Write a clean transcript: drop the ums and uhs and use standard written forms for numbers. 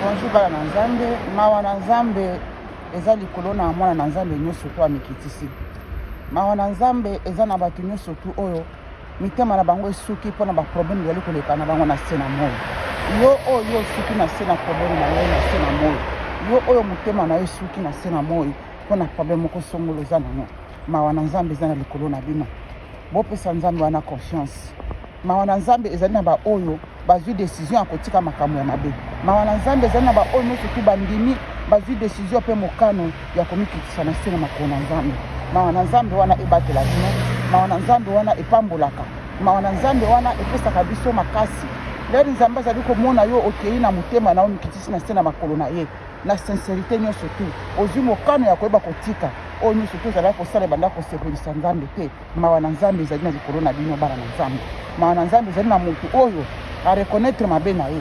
Bonjour bana na Nzambe, mawa na Nzambe eza likolo na mwana na Nzambe nyonso to amikitisi. Mawa na Nzambe eza na bato nyonso to oyo mitema na bango esuki mpona ba problème yali koleka na bango na se na moyo. Yo oyo suki na se na problème na yo na se na moyo. Yo oyo mutema na yo suki na se na moyo mpona problème moko songolo za nango. Mawa na Nzambe eza na likolo na bino. Bopesa Nzambe wana confiance. Mawa na Nzambe ezali na ba oyo bazwi décision ya kotika makambo ya mabe. Mawa na Nzambe ezali na ba oyo nyonso tu bandimi bazwi décision mpe mokano ya komikitisa na se na makolo na Nzambe. Mawa na Nzambe wana ebatela bino. Mawa na Nzambe wana epambolaka. Mawa na Nzambe wana epesaka biso makasi. Lelo Nzambe azali komona yo okei na mutema na omikitisi na se na makolo na ye na sincérité nyonso tu ozwi mokano ya koyeba kotika oyo nyonso tu ezalaki kosala banda kosepelisa Nzambe te. Mawa na Nzambe ezali na likolo na bino bana na Nzambe. Mawa na Nzambe ezali na motu oyo areconnaître mabe na ye.